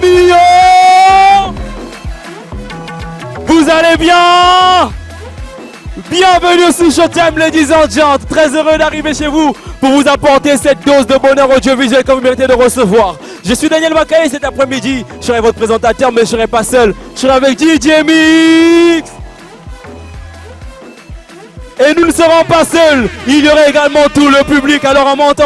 millions. Vous allez bien? Bienvenue sur Showtime, ladies and gentlemen. Très heureux d'arriver chez vous pour vous apporter cette dose de bonheur audiovisuel que vous méritez de recevoir. Je suis Daniel Makaye, cet après-midi, je serai votre présentateur, mais je ne serai pas seul. Je serai avec DJ Mix. Et nous ne serons pas seuls. Il y aura également tout le public. Alors on monte.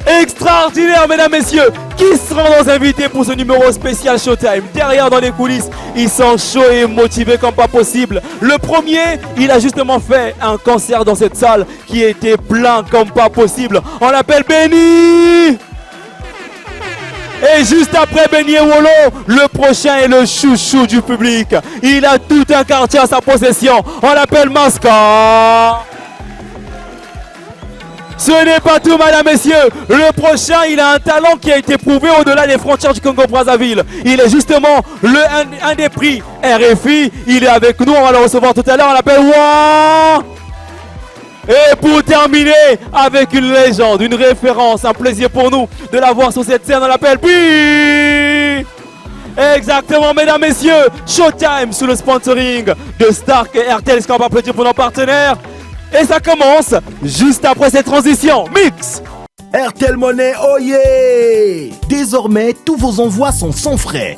Extraordinaire, mesdames, messieurs. Qui seront nos invités pour ce numéro spécial Showtime? Derrière, dans les coulisses, ils sont chauds et motivés comme pas possible. Le premier, il a justement fait un concert dans cette salle qui était plein comme pas possible. On l'appelle Benny. Et juste après Benny et Wolo, le prochain est le chouchou du public. Il a tout un quartier à sa possession. On l'appelle Masca. Ce n'est pas tout, mesdames, messieurs. Le prochain, il a un talent qui a été prouvé au-delà des frontières du Congo-Brazzaville. Il est justement un des prix RFI. Il est avec nous, on va le recevoir tout à l'heure. On l'appelle Wa. Et pour terminer, avec une légende, une référence, un plaisir pour nous de la voir sur cette scène, on l'appelle Pi. Exactement, mesdames, messieurs, Showtime sous le sponsoring de Stark et RTL. Est-ce qu'on va applaudir pour nos partenaires? Et ça commence juste après cette transition. Mix. RTL Money, oh yeah! Désormais, tous vos envois sont sans frais.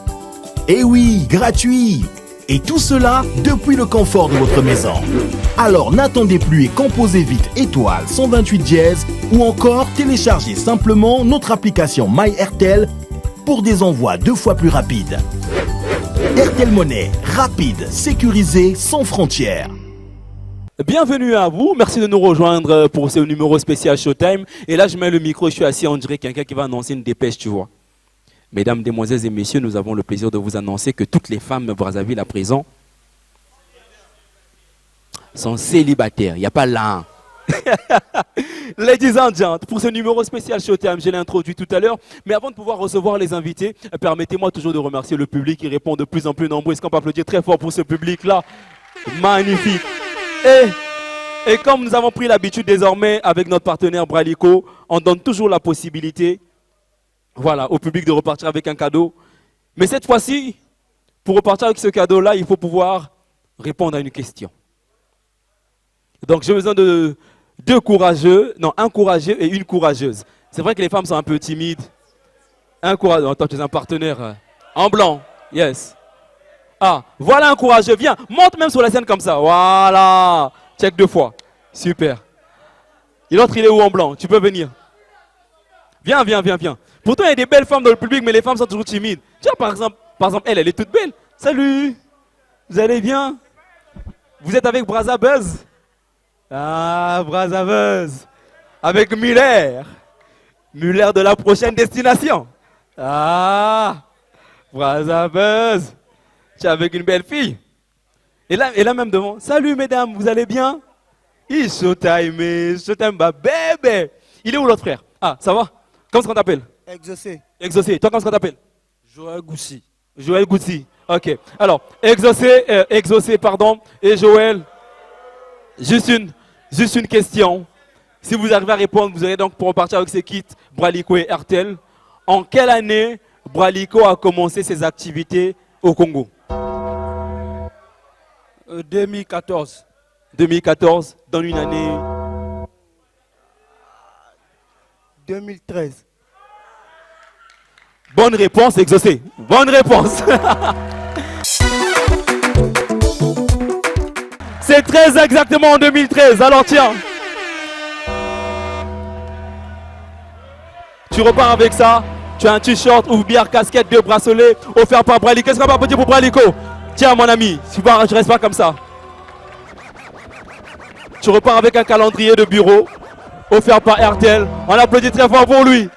Et oui, gratuit. Et tout cela depuis le confort de votre maison. Alors n'attendez plus et composez vite étoile 128 dièse ou encore téléchargez simplement notre application MyRTL pour des envois 2 fois plus rapides. RTL Money, rapide, sécurisé, sans frontières. Bienvenue à vous, merci de nous rejoindre pour ce numéro spécial Showtime. Et là je mets le micro, je suis assis, on dirait quelqu'un qui va annoncer une dépêche, tu vois. Mesdames, Demoiselles et Messieurs, nous avons le plaisir de vous annoncer que toutes les femmes de Brazzaville à présent sont célibataires. Il n'y a pas là. Ladies and gentlemen, pour ce numéro spécial Showtime, je l'ai introduit tout à l'heure. Mais avant de pouvoir recevoir les invités, permettez-moi toujours de remercier le public qui répond de plus en plus nombreux. Est-ce qu'on peut applaudir très fort pour ce public-là? Magnifique. Et comme nous avons pris l'habitude désormais avec notre partenaire Bralico, on donne toujours la possibilité, voilà, au public de repartir avec un cadeau. Mais cette fois-ci, pour repartir avec ce cadeau-là, il faut pouvoir répondre à une question. Donc j'ai besoin de un courageux et une courageuse. C'est vrai que les femmes sont un peu timides. Un courageux, attends, tu es un partenaire en blanc, yes. Ah, voilà un courageux, viens, monte même sur la scène comme ça, voilà. Check 2 fois, super. Et l'autre il est où en blanc? Tu peux venir. Viens. Pourtant il y a des belles femmes dans le public, mais les femmes sont toujours timides. Tu vois par exemple elle est toute belle. Salut, vous allez bien? Vous êtes avec Brazzabuzz? Ah, Brazzabuzz. Avec Muller de la prochaine destination. Ah, Brazzabuzz. Tu es avec une belle fille. Et là même devant. Salut mesdames, vous allez bien? Showtime, bah bébé. Il est où l'autre frère? Ah, ça va? Comment est-ce qu'on t'appelle? Exaucé. Toi, comment est-ce qu'on t'appelle? Joël Goussi. Ok. Alors, Exaucé, pardon. Et Joël, juste une question. Si vous arrivez à répondre, vous allez donc pour repartir avec ces kits Bralico et RTL. En quelle année Bralico a commencé ses activités au Congo? 2014. 2014, dans une année. 2013. Bonne réponse, Exaucé. Bonne réponse. C'est très exactement en 2013. Alors tiens. Tu repars avec ça. Tu as un t-shirt, ouvre-bière, casquette, 2 bracelets offert par Bralico. Qu'est-ce qu'on va dire pour Bralico? Tiens mon ami, tu ne restes pas comme ça. Tu repars avec un calendrier de bureau offert par RTL. On applaudit très fort pour lui.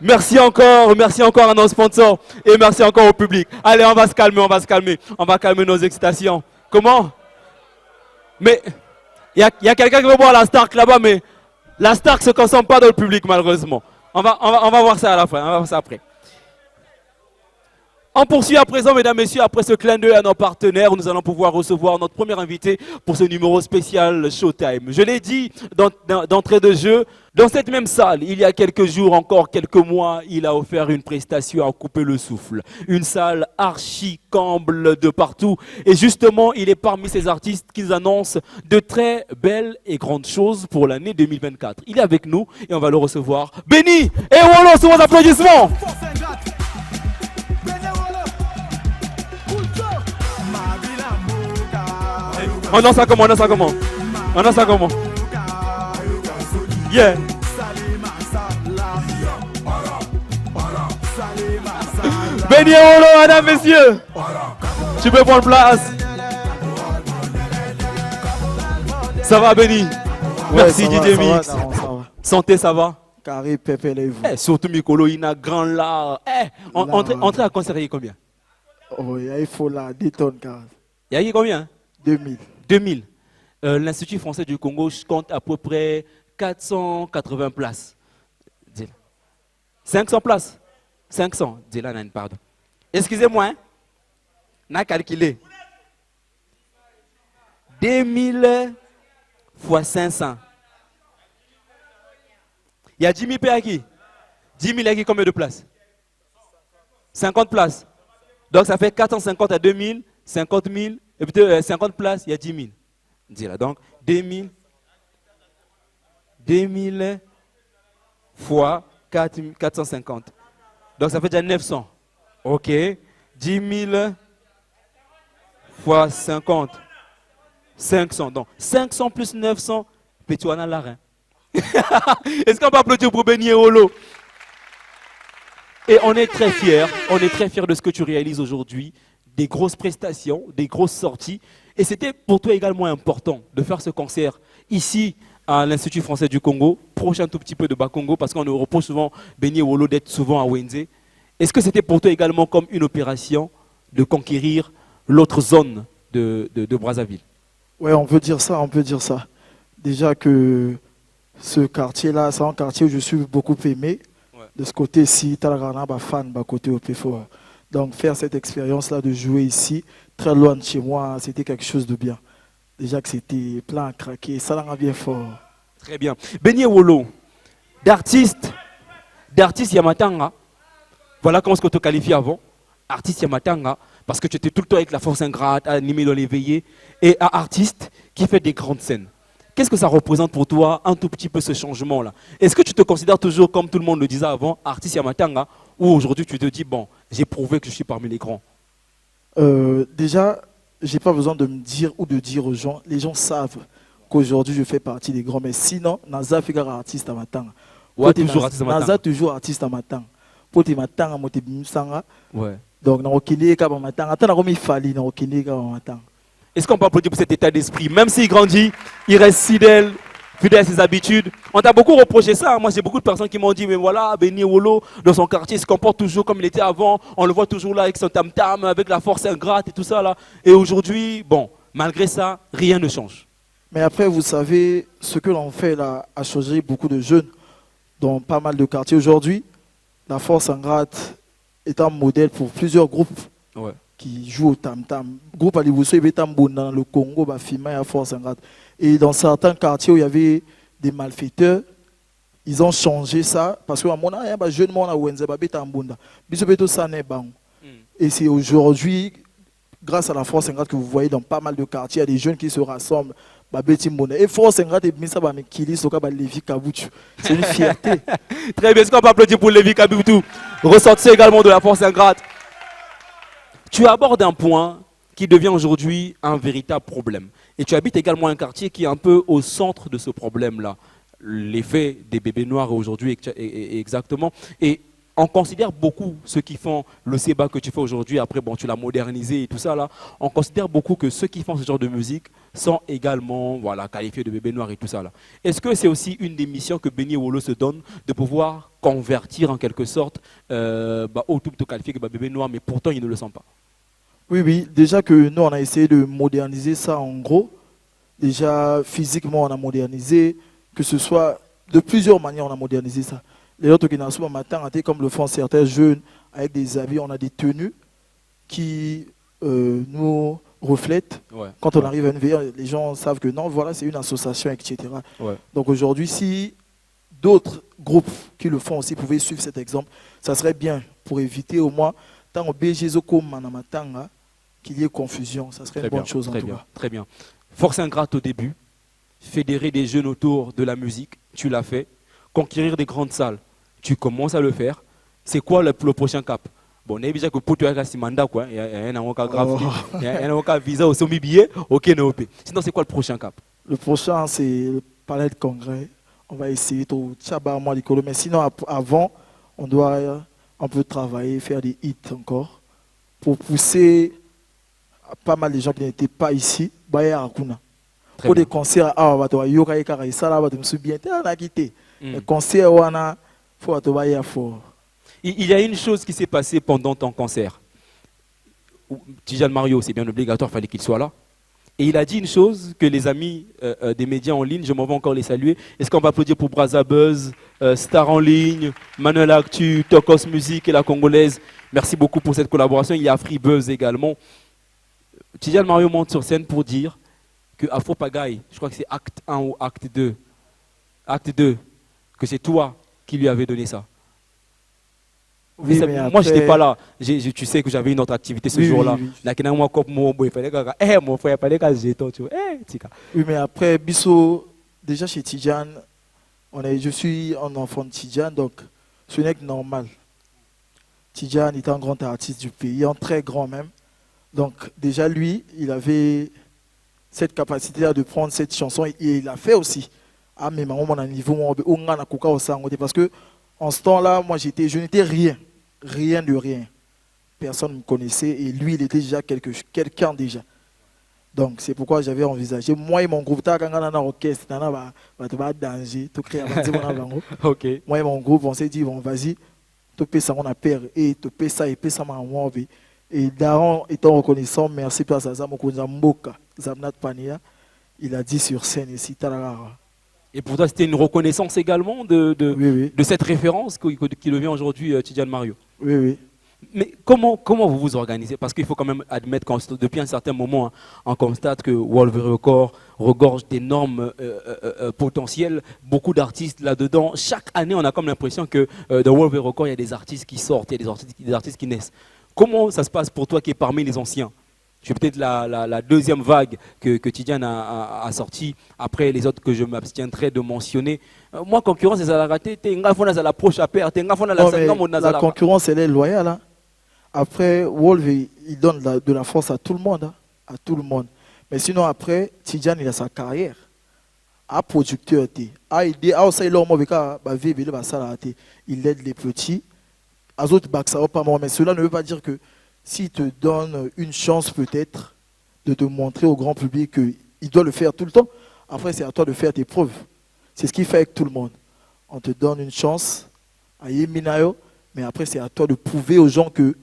Merci encore à nos sponsors et merci encore au public. Allez, on va se calmer. On va calmer nos excitations. Comment? Mais il y a quelqu'un qui veut voir la Stark là-bas, mais la Stark ne se consomme pas dans le public malheureusement. On va voir ça à la fin, on va voir ça après. On poursuit à présent, mesdames, messieurs, après ce clin d'œil à nos partenaires, nous allons pouvoir recevoir notre premier invité pour ce numéro spécial Showtime. Je l'ai dit d'entrée de jeu, dans cette même salle, il y a quelques jours, encore quelques mois, il a offert une prestation à couper le souffle. Une salle archi-comble de partout. Et justement, il est parmi ces artistes qui nous annoncent de très belles et grandes choses pour l'année 2024. Il est avec nous et on va le recevoir. Benny et Wolo, sous vos applaudissements. On a ça comment, Yeah. Benny et Wolo, mesdames, messieurs. Tu peux prendre place. Ça va, Benny? Merci, DJ Mix. Ça va. Santé, ça va? Carré, pépé, les vous. Surtout Mikolo, il a grand là. Entrée à conseiller combien? Oh, il faut là, 10 tonnes, car. Il y a eu combien? 2000. 2000. L'Institut français du Congo compte à peu près 480 places. 500 places. 500. Dylan, pardon. Excusez-moi, hein? N'a calculé. 2000 fois 500. Il y a 10 000 à qui? 10 000 à qui, combien de places? 50 places. Donc ça fait 450 à 2000, 50 000, et puis 50 places, il y a 10 000. Dis-là, donc 2000 fois 450. Donc ça fait déjà 900. Ok. 10 000 fois 50. 500. Donc 500 plus 900, petit on a l'arrêt. Est-ce qu'on peut applaudir pour Benny et Wolo? Et on est très fiers de ce que tu réalises aujourd'hui, des grosses prestations, des grosses sorties. Et c'était pour toi également important de faire ce concert ici à l'Institut français du Congo, proche un tout petit peu de Bakongo, parce qu'on nous reproche souvent, Benny et Wolo, d'être souvent à Wenze. Est-ce que c'était pour toi également comme une opération de conquérir l'autre zone de Brazzaville? Ouais, on peut dire ça. Déjà que ce quartier-là, c'est un quartier où je suis beaucoup aimé. Ouais. De ce côté-ci, Talagana, fan, côté au PFO. Donc faire cette expérience-là de jouer ici, très loin de chez moi, c'était quelque chose de bien. Déjà que c'était plein à craquer, ça l'a bien fort. Très bien. Benny et Wolo, d'artiste Yamatanga, voilà comment est-ce qu'on te qualifie avant. Artiste Yamatanga, parce que tu étais tout le temps avec la force ingrate, animé dans les veillées, et à artiste qui fait des grandes scènes. Qu'est-ce que ça représente pour toi, un tout petit peu ce changement-là? Est-ce que tu te considères toujours, comme tout le monde le disait avant, artiste Yamatanga, ou aujourd'hui tu te dis, bon, j'ai prouvé que je suis parmi les grands? Déjà, je n'ai pas besoin de me dire ou de dire aux gens, les gens savent qu'aujourd'hui je fais partie des grands, mais sinon, Naza fait artiste à Matanga. Ouais, toujours artiste à Matanga. Naza toujours artiste à Matanga. Pour te Matanga, moi te bimsanga. Ouais. Donc, dans le cas de Matanga, tant qu'on fallait dans le cas de Matanga. Est-ce qu'on peut applaudir pour cet état d'esprit? Même s'il grandit, il reste fidèle à ses habitudes. On t'a beaucoup reproché ça. Moi, j'ai beaucoup de personnes qui m'ont dit, mais voilà, Benny Wolo, dans son quartier, il se comporte toujours comme il était avant. On le voit toujours là avec son tam-tam, avec la force ingrate et tout ça là. Et aujourd'hui, bon, malgré ça, rien ne change. Mais après, vous savez, ce que l'on fait là a changé beaucoup de jeunes dans pas mal de quartiers. Aujourd'hui, la force ingrate est un modèle pour plusieurs groupes. Ouais. Qui jouent au tam-tam. Groupe Alibuso, il y avait dans le Congo, Bafima et Force Ingrate. Et dans certains quartiers où il y avait des malfaiteurs, ils ont changé ça parce que mon il y a jeune monde à Wenze, et c'est aujourd'hui, grâce à la Force Ingrate que vous voyez dans pas mal de quartiers, il y a des jeunes qui se rassemblent. Et Force Ingrate et c'est une fierté. Très bien, est-ce qu'on peut applaudir pour Lévi Kabutu, ressortir également de la Force Ingrate? Tu abordes un point qui devient aujourd'hui un véritable problème. Et tu habites également un quartier qui est un peu au centre de ce problème-là. L'effet des bébés noirs aujourd'hui, exactement. Et on considère beaucoup ceux qui font le sébat que tu fais aujourd'hui. Après, bon, tu l'as modernisé et tout ça là. On considère beaucoup que ceux qui font ce genre de musique sont également, voilà, qualifiés de bébés noirs et tout ça là. Est-ce que c'est aussi une des missions que Benny et Wolo se donnent de pouvoir convertir en quelque sorte au tout qualifié que bébé noir, mais pourtant ils ne le sont pas? Oui, déjà que nous, on a essayé de moderniser ça en gros. Déjà, physiquement, on a modernisé, que ce soit de plusieurs manières, on a modernisé ça. Les autres qui n'ont pas matin, comme le font certains jeunes, avec des habits, on a des tenues. qui nous reflète. Ouais. Quand on arrive à une veille, les gens savent que non, voilà, c'est une association, etc. Ouais. Donc aujourd'hui, si d'autres groupes qui le font aussi pouvaient suivre cet exemple, ça serait bien pour éviter au moins tant au qu'il y ait confusion. Ça serait une bonne chose en tout cas. Très bien. Force ingrate au début, fédérer des jeunes autour de la musique, tu l'as fait. Conquérir des grandes salles, tu commences à le faire. C'est quoi le prochain cap? Bon, on a déjà que pour toi, c'est mandat quoi. Il y a un graphique, il y a un visa au sommet billet, ok, non. Sinon, c'est quoi le prochain cap? Le prochain, c'est le palais de congrès. On va essayer de tchabar moi l'école, mais sinon avant, on doit un peu travailler, faire des hits encore pour pousser pas mal de gens qui n'étaient pas ici. Pour des concerts, les concerts, il y a une chose qui s'est passée pendant ton concert. Tidjane Mario, c'est bien obligatoire, il fallait qu'il soit là. Et il a dit une chose que les amis des médias en ligne, je m'en vais encore les saluer. Est-ce qu'on va applaudir pour Brazza Buzz, Star en ligne, Manuel Actu, Tokos Music et la Congolaise. Merci beaucoup pour cette collaboration. Il y a Free Buzz également. Tidjane Mario monte sur scène pour dire que Afro Pagaille, je crois que c'est acte 1 ou acte 2, que c'est toi qui lui avais donné ça. Oui, moi, après... je n'étais pas là. Tu sais que j'avais une autre activité ce jour-là. Oui, mais après, Bisso, déjà chez Tidjane, je suis un enfant de Tidjane, donc ce n'est que normal. Tidjane est un grand artiste du pays, un très grand même. Donc déjà, lui, il avait cette capacité-là de prendre cette chanson et il l'a fait aussi. Ah, mais maman, mon niveau, parce que en ce temps-là, moi, je n'étais rien de rien. Personne ne me connaissait et lui, il était déjà quelqu'un déjà. Donc, c'est pourquoi j'avais envisagé. Moi et mon groupe, orchestre, danger, tout créer. Okay. Moi et mon groupe, on s'est dit, bon, vas-y, tu payes ça, on a peur, et tu payes ça, et payes ça, et Daron étant reconnaissant, merci pour ça, Zamnat Pania, il a dit sur scène ici, Tarara. Et pour toi, c'était une reconnaissance également de oui. cette référence qui devient aujourd'hui Tidjane Mario. Oui. Mais comment vous vous organisez? Parce qu'il faut quand même admettre que depuis un certain moment, on constate que World Record regorge d'énormes potentiels, beaucoup d'artistes là-dedans. Chaque année, on a comme l'impression que dans World Record, il y a des artistes qui sortent, il y a des artistes qui naissent. Comment ça se passe pour toi qui es parmi les anciens? C'est peut-être la deuxième vague que Tidjane a sorti après les autres que je m'abstiendrai de mentionner. Moi, concurrence, c'est la raté. La concurrence, elle est loyale. Hein. Après, Wolf, il donne de la force à tout le monde. Hein. À tout le monde. Mais sinon, après, Tidjane, il a sa carrière. À producteur, il aide les petits. Mais cela ne veut pas dire que s'il te donne une chance peut-être de te montrer au grand public qu'il doit le faire tout le temps, après c'est à toi de faire tes preuves. C'est ce qu'il fait avec tout le monde. On te donne une chance à Yeminayo, mais après c'est à toi de prouver aux gens que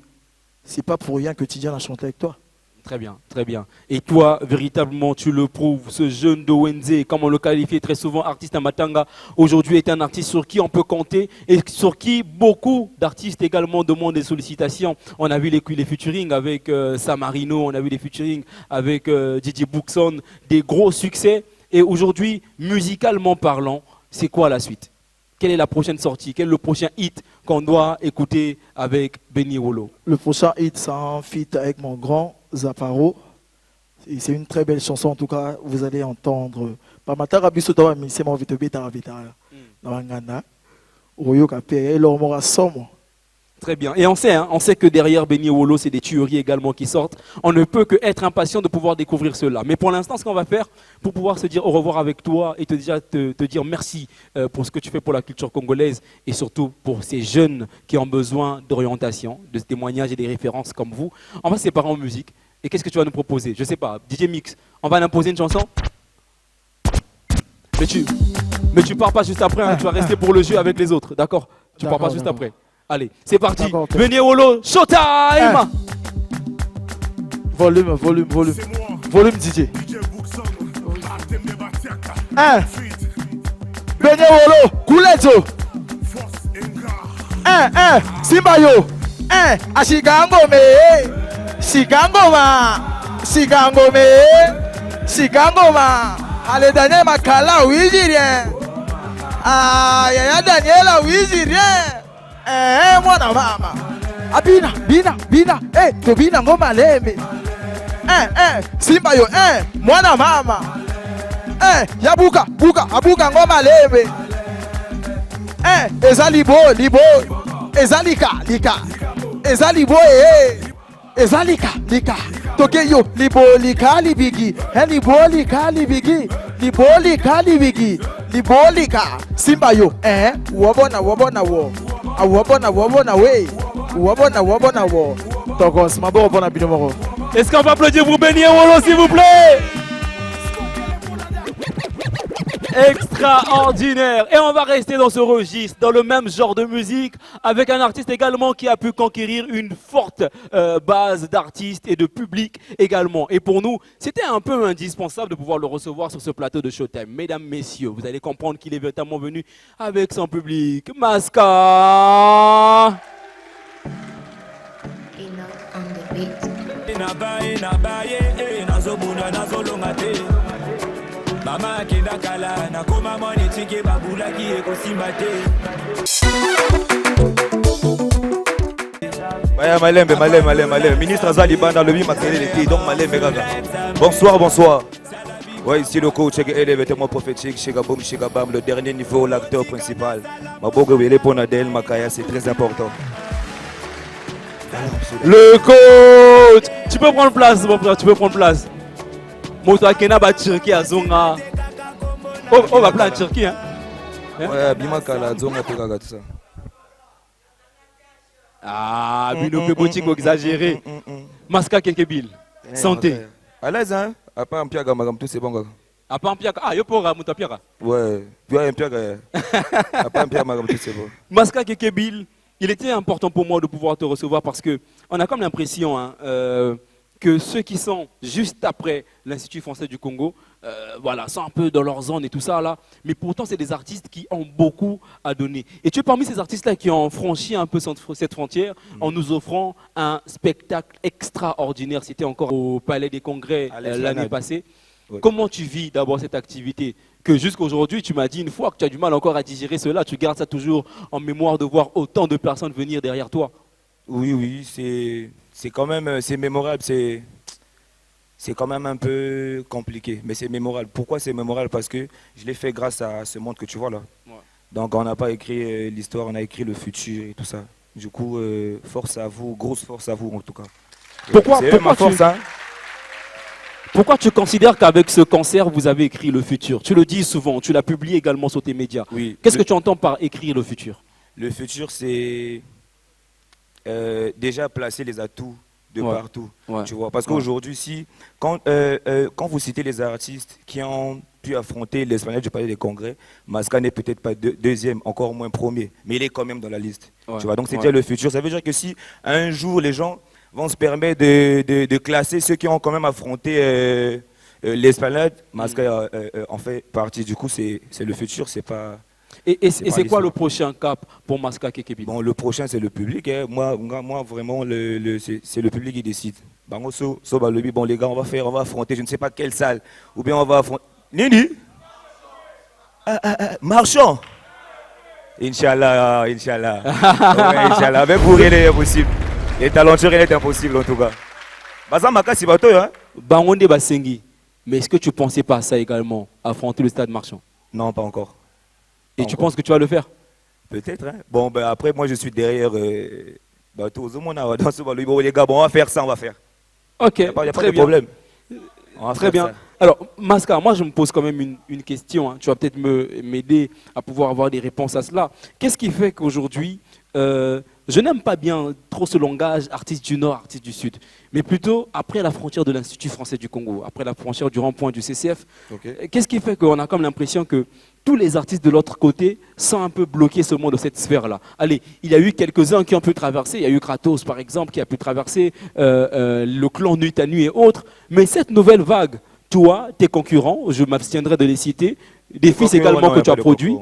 c'est pas pour rien que Tidjane a chanté avec toi. Très bien, très bien. Et toi, véritablement, tu le prouves. Ce jeune de Wenze, comme on le qualifie très souvent, artiste à Matanga, aujourd'hui est un artiste sur qui on peut compter et sur qui beaucoup d'artistes également demandent des sollicitations. On a vu les featuring avec Samarino, on a vu les featuring avec DJ Bookson, des gros succès. Et aujourd'hui, musicalement parlant, c'est quoi la suite? Quelle est la prochaine sortie? Quel est le prochain hit qu'on doit écouter avec Benny Wolo? Le prochain hit, c'est un feat avec mon grand Zaparo. C'est une très belle chanson, en tout cas, vous allez entendre. Très bien. Et on sait que derrière Benny Wolo, c'est des tueries également qui sortent. On ne peut que être impatient de pouvoir découvrir cela. Mais pour l'instant, ce qu'on va faire, pour pouvoir se dire au revoir avec toi et te dire merci pour ce que tu fais pour la culture congolaise et surtout pour ces jeunes qui ont besoin d'orientation, de témoignages et des références comme vous, on va se séparer en musique. Et qu'est-ce que tu vas nous proposer? Je sais pas, DJ Mix, on va imposer une chanson? Mais tu pars pas juste après, hein, tu vas rester pour le jeu avec les autres, d'accord? Tu pars pas juste après. Allez, c'est parti. Benny Wolo, showtime. Volume. Volume DJ. Benny Wolo, Kuleto. Simbayo. Ashigango me. Sikangoma, Sikangome, Sikangoma. Allez Daniel Makala, oui j'ai rien. Ah, Yaya Daniela, oui j'ai rien. Moi na mama. Abina, bina, to bina ngoma lembe. Simba yo, moi na mama. Yabuka, abuka ngoma lembe. Ezalibo, libo, ezalika, lika. Ezalibo, ezalika, lika. Tokeyo, libo, lika, libigi. Libo, lika, libigi. Libo, lika, libigi. Libo, lika. Simba yo, wabona wo. Wabona we. Wabona wo. Tokos, mabo wabona binomoro. Est-ce qu'on peut applaudir pour Benny Ewolo, s'il vous plaît? Extraordinaire. Et on va rester dans ce registre, dans le même genre de musique, avec un artiste également qui a pu conquérir une forte base d'artistes et de public également. Et pour nous, c'était un peu indispensable de pouvoir le recevoir sur ce plateau de Showtime. Mesdames, messieurs, vous allez comprendre qu'il est véritablement venu avec son public. Maska. Mama kenda kala na koma moni tike babula ki ekosimbate. Baya malembe. Ministre Azali Banda le makele les donc malembe gaga. Bonsoir. Ouais, ici le coach est moi prophétique, Chegaboum, Chegabam, le dernier niveau, l'acteur principal. Mabogo Wele Ponadel Makaya, c'est très important. Le coach. Tu peux prendre place, mon frère, tu peux prendre place. Moto akena ba Turquie azonga. Oh va plan Turquie hein. Ouais, bimakala zonga pe gaga tout ça. Ah, bino pe boutique exagéré. Maska Kekebil. Santé. À l'aise hein. À part un piaga magam tout c'est bon gaga. À part un piaga. Ah, yo pora muta piaga. Ouais, tu as un piaga. À part un piaga magam tout c'est bon. Maska Kekebil, il était important pour moi de pouvoir te recevoir parce que on a comme l'impression hein, que ceux qui sont juste après l'Institut français du Congo, voilà, sont un peu dans leur zone et tout ça là, mais pourtant c'est des artistes qui ont beaucoup à donner. Et tu es parmi ces artistes-là qui ont franchi un peu cette frontière en nous offrant un spectacle extraordinaire. C'était encore au Palais des Congrès l'année passée. Oui. Comment tu vis d'abord cette activité que jusqu'à aujourd'hui, tu m'as dit une fois que tu as du mal encore à digérer cela, tu gardes ça toujours en mémoire de voir autant de personnes venir derrière toi. Oui, c'est quand même, c'est mémorable, c'est quand même un peu compliqué, mais c'est mémorable. Pourquoi c'est mémorable? Parce que je l'ai fait grâce à ce monde que tu vois là. Ouais. Donc on n'a pas écrit l'histoire, on a écrit le futur et tout ça. Du coup, force à vous, grosse force à vous en tout cas. Pourquoi tu considères qu'avec ce concert, vous avez écrit le futur? Tu le dis souvent, tu l'as publié également sur tes médias. Oui. Qu'est-ce que tu entends par écrire le futur? Le futur, c'est déjà placer les atouts de partout, tu vois. Parce qu'aujourd'hui, quand vous citez les artistes qui ont pu affronter l'Espagnol du Palais des Congrès, Maska n'est peut-être pas deuxième, encore moins premier, mais il est quand même dans la liste. Tu vois. Donc c'est déjà le futur. Ça veut dire que si un jour les gens vont se permettre de classer ceux qui ont quand même affronté l'Espagnol, Maska en fait partie. Du coup, c'est le futur, c'est pas... Et c'est quoi le prochain cap pour Maska Kekebil? Bon, le prochain, c'est le public. Hein. Moi, vraiment, c'est le public qui décide. Bon, les gars, on va affronter, je ne sais pas quelle salle. Ou bien on va affronter... Nini Marchand. Inch'Allah. Inch'Allah. Avec pour rien, il est impossible. Les talentueux, rien n'est impossible, en tout cas. Bazamaka, c'est bateau, hein? Bangonde Basengi. Mais est-ce que tu ne pensais pas à ça également, affronter le Stade Marchand? Non, pas encore. Et tu penses que tu vas le faire? Peut-être. Hein? Bon, ben après, moi, je suis derrière. Les gars, bon, on va faire ça, on va faire. Ok, il n'y a pas de problème. Très bien. Alors, Maska, moi, je me pose quand même une question. Hein. Tu vas peut-être m'aider à pouvoir avoir des réponses à cela. Qu'est-ce qui fait qu'aujourd'hui, je n'aime pas bien trop ce langage artiste du Nord, artiste du Sud, mais plutôt après la frontière de l'Institut français du Congo, après la frontière du rond-point du CCF. Okay. Qu'est-ce qui fait qu'on a comme l'impression que tous les artistes de l'autre côté sont un peu bloqués seulement dans cette sphère-là? Allez, il y a eu quelques-uns qui ont pu traverser, il y a eu Kratos par exemple qui a pu traverser, le clan Nuit à Nuit et autres, mais cette nouvelle vague, toi, tes concurrents, je m'abstiendrai de les citer, des fils également que tu as produits.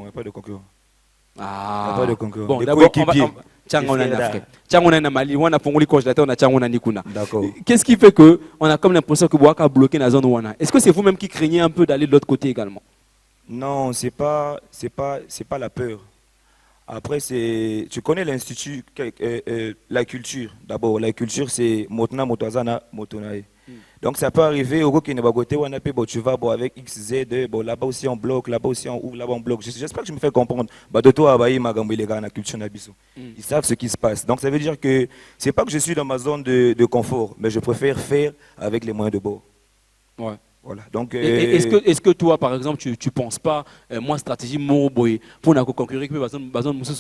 Ah. Il n'y a pas de concurrent. Bon, Les d'abord, coéquipiers. D'accord. Qu'est-ce qui fait que on a comme l'impression que Boaka a bloqué la zone Wana? Est-ce que c'est vous-même qui craignez un peu d'aller de l'autre côté également? Non, c'est pas la peur. Après, tu connais l'institut, la culture. D'abord, la culture, c'est Motna, Motazana, Motonae. Donc, ça peut arriver au qui n'est pas côté, tu vas avec X, Z, là-bas aussi en bloc, là-bas aussi en ouvre, là-bas en bloc. J'espère que je me fais comprendre. De toi, la culture Nabiso. Ils savent ce qui se passe. Donc, ça veut dire que c'est pas que je suis dans ma zone de confort, mais je préfère faire avec les moyens de bord. Ouais. Voilà. Donc, est-ce que toi, par exemple, tu ne penses pas, moi, stratégie Moroboy, pour concurrir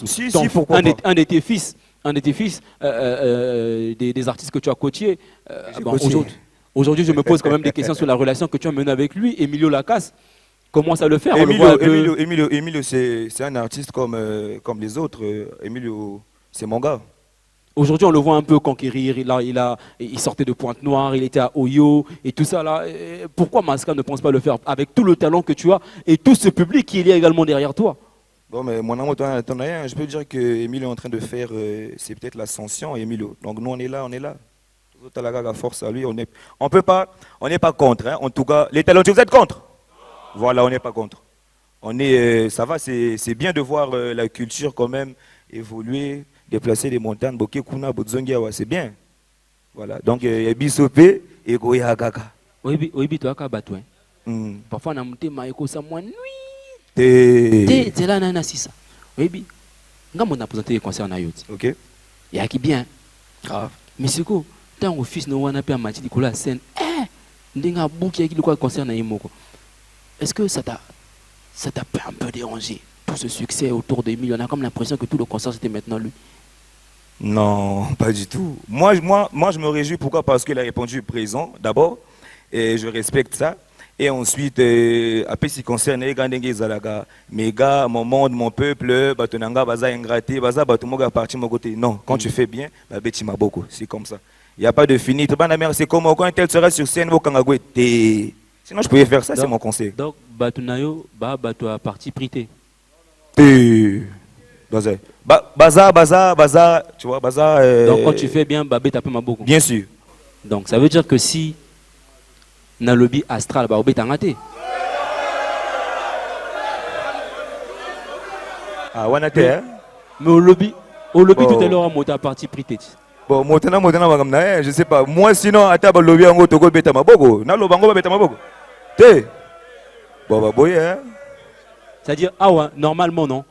Si, pourquoi pas. Un de tes fils, des artistes que tu as coachés, aujourd'hui, je me pose quand même des questions sur la relation que tu as menée avec lui, Emilio Lacasse. Commence à le faire. Emilio, c'est un artiste comme les autres. Emilio, c'est mon gars. Aujourd'hui, on le voit un peu conquérir. Il sortait de Pointe-Noire, il était à Oyo et tout ça là. Pourquoi Masca ne pense pas le faire avec tout le talent que tu as et tout ce public qui est également derrière toi? Bon, mais mon amour, je peux dire que Emilio est en train de faire, c'est peut-être l'ascension, Emilio. Donc nous, on est là. La force à lui, on n'est pas contre. Hein. En tout cas, les talents, vous êtes contre? Voilà, on n'est pas contre. Ça va, c'est bien de voir la culture quand même évoluer. Déplacer les montagnes, Boké Kuna, Bodzongiawa, c'est bien. Voilà. Donc, il y a Bissopé et Goya Gaga. Oui, tu as qu'à battre. Parfois, on a monté Maïko Samoa nuit. T'es là, Nana Sissa. Oui, on a présenté les concerts à Yoti. Ok. Il y a qui bien. Grave. Mais c'est quoi? Tant au fils, nous, on a pu Mati Nicolas scène. N'enga bouki qui le concert à Imoko. Est-ce que ça t'a un peu dérangé? Tout ce succès autour d'Emile, on a comme l'impression que tout le concert c'était maintenant lui. Non, pas du tout. Moi, je me réjouis. Pourquoi? Parce qu'il a répondu présent, d'abord, et je respecte ça. Et ensuite, après, ce qui concerne les gars, mes gars, mon monde, mon peuple, Batonanga, Baza ingraté, Baza, Batomoga parti mon côté. Non, quand tu fais bien, Beti m'a beaucoup. C'est comme ça. Il n'y a pas de fini. C'est comme quand elle sera sur scène, sinon, je pouvais faire ça, c'est mon conseil. Donc, Batunayo, Bato a parti prité. Baza, tu vois, Baza. Donc quand tu fais bien, Babé t'appelle ma beaucoup. Bien sûr. Donc ça veut dire que si dans le lobby astral, Babé t'a raté. Ah, on a été, hein? Mais au lobby tout à l'heure, on t'a parti prité. Bon, je sais pas. Moi, sinon, à table lobby, on go beta ma beaucoup. Na lobango beta ma beaucoup. Bon, boy, hein? C'est-à-dire, normalement, non.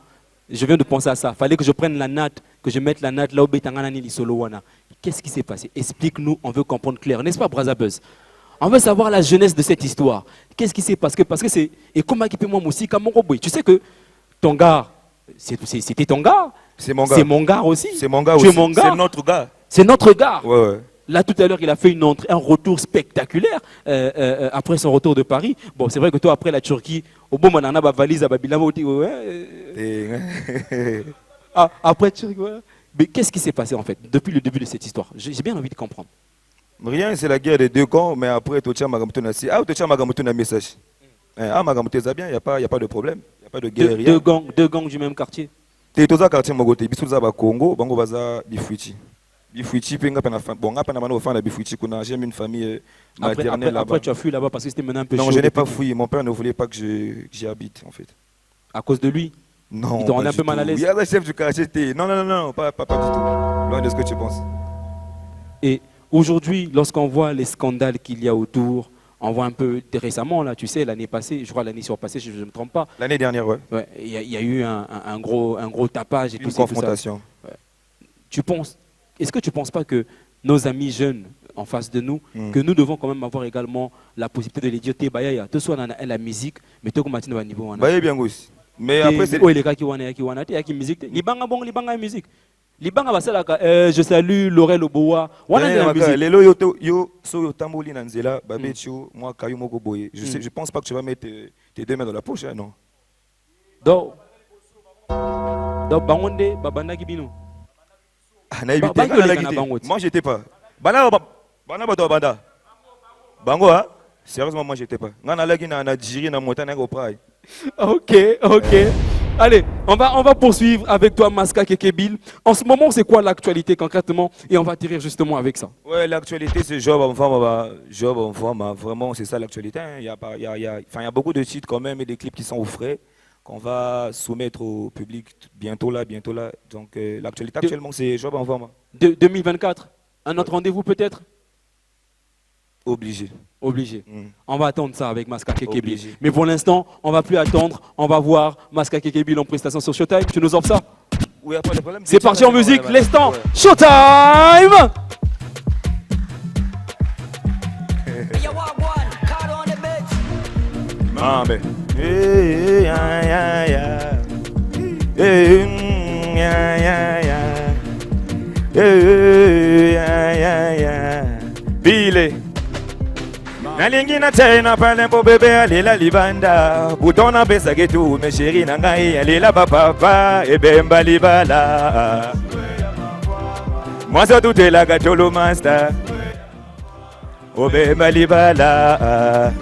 Je viens de penser à ça. Fallait que je prenne la natte, que je mette la natte là où Betanganani li solo wana. Qu'est-ce qui s'est passé? Explique-nous, on veut comprendre clair. N'est-ce pas, Brazabuzz? On veut savoir la jeunesse de cette histoire. Qu'est-ce qui s'est passé? Parce que c'est. Et comment moi aussi, comme mon tu sais que ton gars, c'était ton gars. C'est mon gars. C'est mon gars aussi. C'est mon gars aussi. C'est notre gars. C'est notre gars. Ouais. Là, tout à l'heure, il a fait un retour spectaculaire après son retour de Paris. Bon, c'est vrai que toi, après la Turquie, au bon moment, on a ma valise à Babylone. Après Turquie, ouais. Mais qu'est-ce qui s'est passé en fait depuis le début de cette histoire? J'ai bien envie de comprendre. Rien, c'est la guerre des deux camps, mais après, tu as un message. Ah, Magamoto, c'est bien, il n'y a pas de problème. Il n'y a pas de guerre. Deux gangs du même quartier. Tu es dans un quartier, Bisouza Congo, Bango Baza, Bifuiti. Bifuiti, j'aime une famille maternelle là-bas. Après, tu as fui là-bas parce que c'était maintenant un peu chaud. Non, je n'ai pas fui. Mon père ne voulait pas que j'y habite, en fait. À cause de lui? Non. Il t'a rendu un peu mal à l'aise? Il y a le chef du quartier. Non, pas du tout. Loin de ce que tu penses. Et aujourd'hui, lorsqu'on voit les scandales qu'il y a autour, on voit un peu récemment, là, tu sais, l'année passée, je crois l'année surpassée, si je ne me trompe pas. L'année dernière, ouais. Il y a eu un gros tapage et tout ça. Une confrontation. Ouais. Est-ce que tu ne penses pas que nos amis jeunes en face de nous, que nous devons quand même avoir également la possibilité de les dire, tout soit dans la musique, mais tout comme à niveau. Bien aussi. Mais après, c'est. Les gars qui ont la musique. Libanga musique. Libanga basalaka, je salue Laurel Oboa. Je pense pas que tu vas mettre tes deux mains dans la poche, hein, non. Donc Bangonde, Babanda Gibino. Moi, j'étais pas. Banda. Bango, hein? Sérieusement, moi, j'étais pas. Ok. Allez, on va poursuivre avec toi, Maska Kekebil. En ce moment, c'est quoi l'actualité concrètement? Et on va tirer justement avec ça. Ouais, l'actualité, c'est Job en forme. Vraiment, c'est ça l'actualité. Hein. Il y a beaucoup de titres quand même et des clips qui sont au frais qu'on va soumettre au public bientôt là. Donc, l'actualité actuellement, c'est Job en forme. 2024, un autre rendez-vous peut-être? Obligé. On va attendre ça avec Maska Kekebil. Mais pour l'instant, on va plus attendre. On va voir Maska Kekebil en prestation sur Showtime. Tu nous offres ça? Oui, pas de problème. C'est parti en musique, l'instant Showtime. Billy. Nalingi na tena pale mpo bebe alela libanda Butona pesa getu me chéri na ngai alela papa ebemba libala Mwasa tutela gatolo master Obemba libala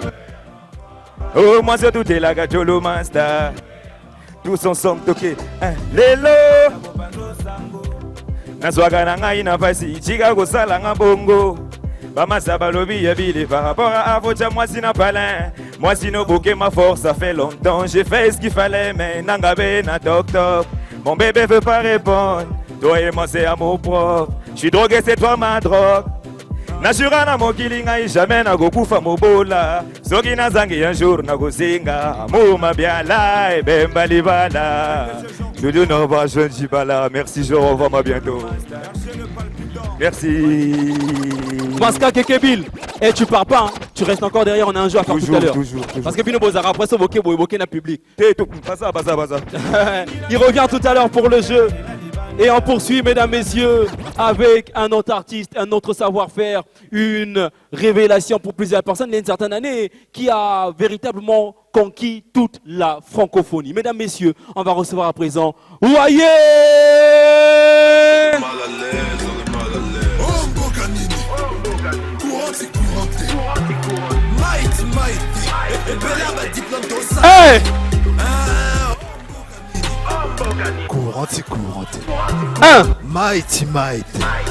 Oh mwasa tutela gatolo master Tous ensemble toqué Lelo Naswaga na ngai na pasi Chika kosala nga bongo Bamasa balobi yabili par rapport à Avocha, moi si n'a pas l'un. Moi si no bouquet ma force, ça fait longtemps. J'ai fait ce qu'il fallait, mais nangabe na toc toc. Mon bébé veut pas répondre. Toi et moi c'est amour propre. J'suis drogué, c'est toi ma drogue. Nashura na mokilinga jamais na gokufa mobola. Soki na zangi un jour na gosinga. Amour ma biala et bemba libala. Je dis non, je ne suis pas là. Merci, je revois à bientôt. Merci. Maska Kekebil. Et tu pars pas, hein. Tu restes encore derrière, on a un jeu à faire tout à l'heure. Toujours. Parce que Bino Bozara, après ça, Boké na public. Baza. Il revient tout à l'heure pour le jeu. Et on poursuit, mesdames, messieurs, avec un autre artiste, un autre savoir-faire, une révélation pour plusieurs personnes il y a une certaine année qui a véritablement conquis toute la francophonie. Mesdames, messieurs, on va recevoir à présent Wayé. Hey! Couranti. Un. Mighty.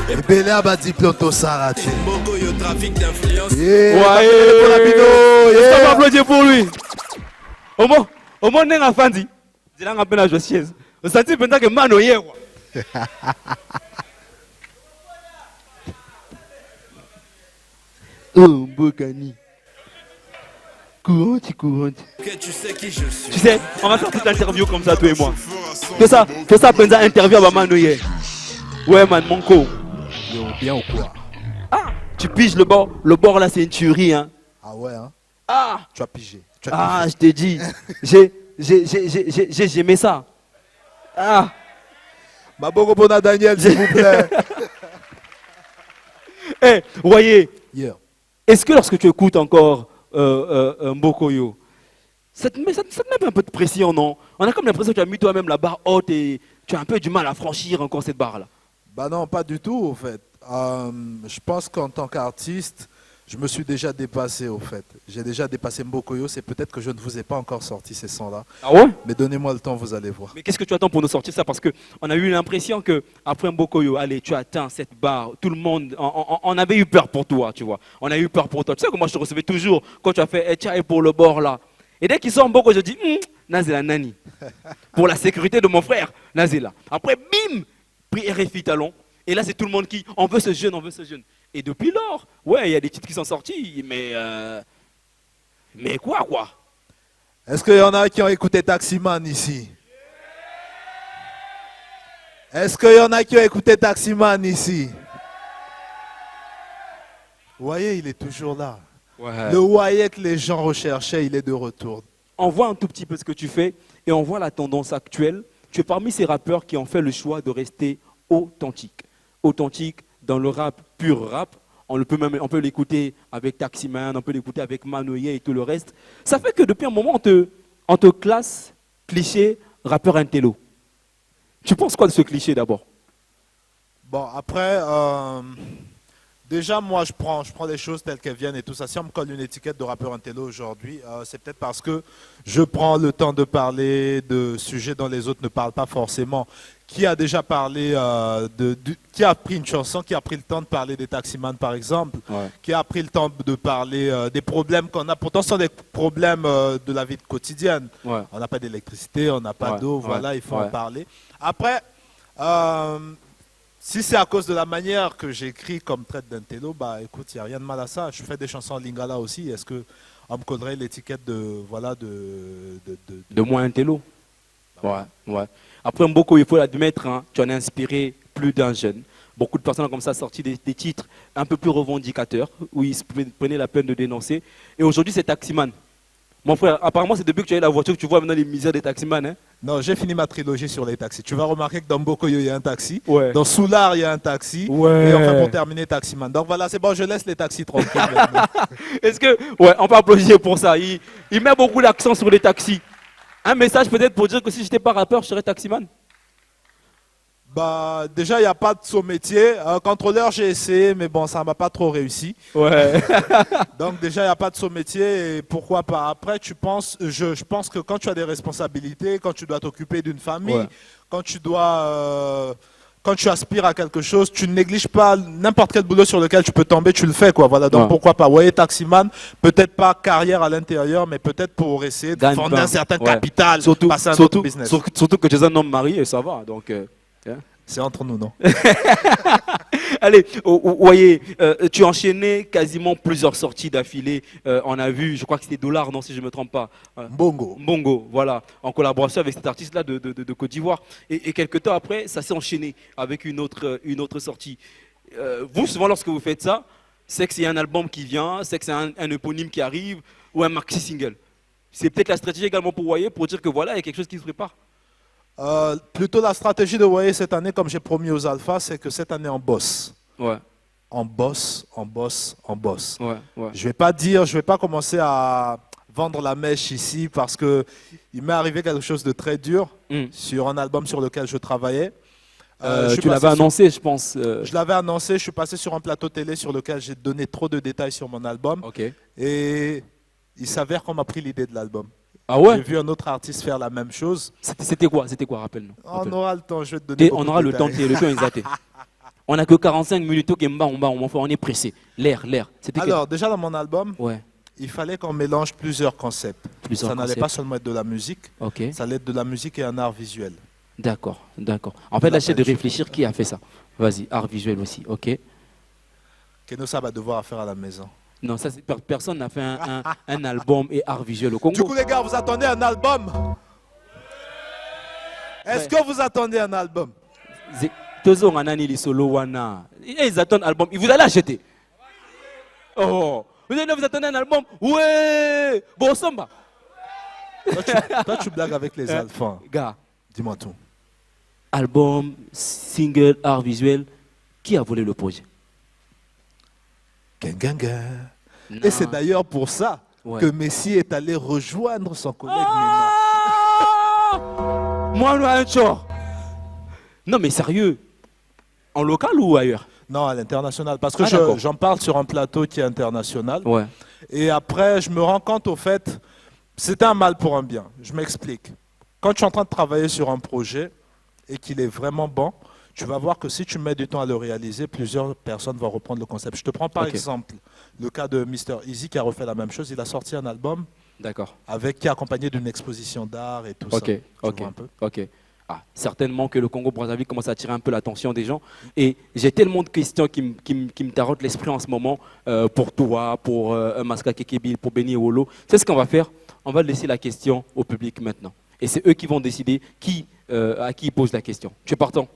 Et Bella ba diplôme to Sarati. Mokoyo trafic d'influence. Ouais. On va applaudir pour lui. Au moins, n'est-ce pas Fandi? Je l'ai appelé à Josiez. Vous sentez peut-être que Mano hier. Oh, Mbokani. Couranti. Que tu sais qui je suis. Tu sais, on va faire toute l'interview comme ça, toi et moi. Que ça, pendant interview à Mano hier. Ouais, man, mon co. Bien ou quoi? Ah, tu piges le bord là, c'est une tuerie, hein. Ah ouais, hein? Ah, Tu as pigé. je t'ai dit, j'ai aimé ça. Ah. Maboko Bona Daniel, s'il vous plaît. Eh, voyez, Yeah. est-ce que lorsque tu écoutes encore Mbokoyo, ça te met un peu de pression, non? On a comme l'impression que tu as mis toi-même la barre haute et tu as un peu du mal à franchir encore cette barre-là. Bah non, pas du tout, au fait. Je pense qu'en tant qu'artiste, je me suis déjà dépassé, au fait. J'ai déjà dépassé Mbokoyo. C'est peut-être que je ne vous ai pas encore sorti ces sons-là. Ah ouais? Mais donnez-moi le temps, vous allez voir. Mais qu'est-ce que tu attends pour nous sortir ça? Parce qu'on a eu l'impression qu'après Mbokoyo, allez, tu as atteint cette barre. Tout le monde, on avait eu peur pour toi, tu vois. On a eu peur pour toi. Tu sais que moi, je te recevais toujours quand tu as fait Tchaï pour le bord là. Et dès qu'il sort Mbokoyo, je dis, Nazela Nani. Pour la sécurité de mon frère, Nazela. Après, bim, pris RFI Talon. Et là, c'est tout le monde qui, on veut ce jeune. Et depuis lors, ouais, il y a des titres qui sont sortis, mais quoi? Est-ce qu'il y en a qui ont écouté Taximan ici? Est-ce qu'il y en a qui ont écouté Taximan ici? Vous voyez, il est toujours là. Ouais. Le Wayet que les gens recherchaient, il est de retour. On voit un tout petit peu ce que tu fais et on voit la tendance actuelle. Tu es parmi ces rappeurs qui ont fait le choix de rester authentique. Authentique dans le rap, pur rap. On peut l'écouter avec Taximan, on peut l'écouter avec Manoye et tout le reste. Ça fait que depuis un moment, on te classe cliché rappeur intello. Tu penses quoi de ce cliché d'abord? Bon, après, Déjà, moi, je prends les choses telles qu'elles viennent et tout ça. Si on me colle une étiquette de rappeur intello aujourd'hui, c'est peut-être parce que je prends le temps de parler de sujets dont les autres ne parlent pas forcément. Qui a déjà parlé qui a pris une chanson, qui a pris le temps de parler des taximans, par exemple, qui a pris le temps de parler des problèmes qu'on a. Pourtant, ce sont des problèmes de la vie quotidienne. On n'a pas d'électricité, on n'a pas d'eau, voilà, il faut en parler. Après, si c'est à cause de la manière que j'écris comme traite d'intello, bah écoute, il n'y a rien de mal à ça. Je fais des chansons en lingala aussi. Est-ce qu'on me collerait l'étiquette de moins intello? Ouais. Après, Mboko, il faut l'admettre, hein, tu en as inspiré plus d'un jeune. Beaucoup de personnes ont comme ça sorti des titres un peu plus revendicateurs, où ils se prenaient la peine de dénoncer. Et aujourd'hui, c'est Taximan. Mon frère, apparemment, c'est depuis que tu as eu la voiture que tu vois maintenant les misères des taximans. Hein? Non, j'ai fini ma trilogie sur les taxis. Tu vas remarquer que dans Mbokoyo, il y a un taxi. Dans Soulard, il y a un taxi. Et enfin, pour terminer, Taximan. Donc voilà, c'est bon, je laisse les taxis tranquilles. Est-ce que, on peut applaudir pour ça. Il met beaucoup l'accent sur les taxis. Un message peut-être pour dire que si je n'étais pas rappeur, je serais taximan. Bah, déjà, il n'y a pas de saut métier. Contrôleur, j'ai essayé, mais bon, ça ne m'a pas trop réussi. Donc déjà, il n'y a pas de saut métier. Et pourquoi pas? Après, je pense que quand tu as des responsabilités, quand tu dois t'occuper d'une famille, quand tu aspires à quelque chose, tu ne négliges pas n'importe quel boulot sur lequel tu peux tomber, tu le fais, quoi. Voilà. Donc pourquoi pas? Vous voyez, taximan, peut-être pas carrière à l'intérieur, mais peut-être pour essayer de fonder un certain capital, passer à un autre business. Surtout que tu es un homme marié, ça va. Donc, c'est entre nous, non? Allez, vous voyez, tu as enchaîné quasiment plusieurs sorties d'affilée. On a vu, je crois que c'était Dollar, non, si je ne me trompe pas. Mbongo, voilà, en collaboration avec cet artiste-là de Côte d'Ivoire. Et quelques temps après, ça s'est enchaîné avec une autre sortie. Vous, souvent, lorsque vous faites ça, c'est que c'est un album qui vient, c'est que c'est un éponyme qui arrive ou un maxi-single. C'est peut-être la stratégie également pour Wayé, pour dire que voilà, il y a quelque chose qui se prépare. Plutôt la stratégie de Wayé cette année, comme j'ai promis aux alphas, c'est que cette année on bosse. On bosse. Je vais pas commencer à vendre la mèche ici parce que il m'est arrivé quelque chose de très dur sur un album sur lequel je travaillais. Tu l'avais annoncé, je pense. Je l'avais annoncé, je suis passé sur un plateau télé sur lequel j'ai donné trop de détails sur mon album. Et il s'avère qu'on m'a pris l'idée de l'album. Ah ouais? J'ai vu un autre artiste faire la même chose. C'était quoi, rappelle-nous. On aura le temps, je vais te donner beaucoup on aura de le temps, détails. le temps exact. On n'a que 45 minutes, on est pressé. L'air. Alors, déjà dans mon album, il fallait qu'on mélange plusieurs concepts. Ça n'allait pas seulement être de la musique, ça allait être de la musique et un art visuel. D'accord. En fait, là, j'essaie de réfléchir qui a fait ça. Vas-y, art visuel aussi, ok. Kenosa va devoir faire à la maison. Non, ça, personne n'a fait un album et art visuel au Congo. Du coup, les gars, vous attendez un album? Est-ce que vous attendez un album? Ils attendent un album. Vous allez acheter. Oh, vous attendez un album? Ouais, bon samba. Toi, tu blagues avec les alphas. Gars, dis-moi tout. Album, single, art visuel. Qui a volé le projet? Genganga. Et c'est d'ailleurs pour ça que Messi est allé rejoindre son collègue Neymar. Moi, non, mais sérieux. En local ou ailleurs? Non, à l'international. Parce que j'en parle sur un plateau qui est international. Et après, je me rends compte, au fait, c'était un mal pour un bien. Je m'explique. Quand tu es en train de travailler sur un projet et qu'il est vraiment bon, tu vas voir que si tu mets du temps à le réaliser, plusieurs personnes vont reprendre le concept. Je te prends par exemple le cas de Mr. Easy qui a refait la même chose. Il a sorti un album qui est accompagné d'une exposition d'art et tout ça. Tu vois un peu. Certainement que le Congo-Brazzaville commence à attirer un peu l'attention des gens. Et j'ai tellement de questions qui me tarautent l'esprit en ce moment pour toi, pour Maska Kekebil, pour Benny Wolo. C'est ce qu'on va faire. On va laisser la question au public maintenant. Et c'est eux qui vont décider à qui ils posent la question. Tu es partant?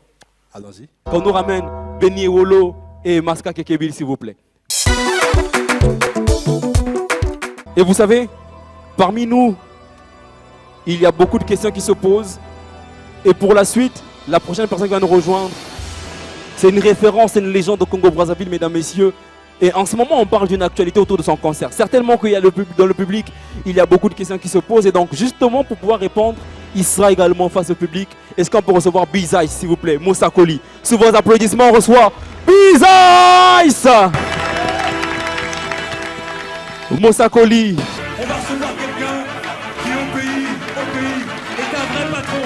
Allons-y. Qu'on nous ramène Benny Wolo et Maska Kekebil, s'il vous plaît. Et vous savez, parmi nous, il y a beaucoup de questions qui se posent. Et pour la suite, la prochaine personne qui va nous rejoindre, c'est une référence, c'est une légende au Congo-Brazzaville, mesdames, messieurs. Et en ce moment, on parle d'une actualité autour de son concert. Certainement qu'il y a dans le public, il y a beaucoup de questions qui se posent. Et donc, justement, pour pouvoir répondre, il sera également face au public. Est-ce qu'on peut recevoir Bizaï, s'il vous plaît, Moussa Koli? Sous vos applaudissements, on reçoit Bizaïs. Moussakoli. On va recevoir quelqu'un qui au pays est un vrai patron.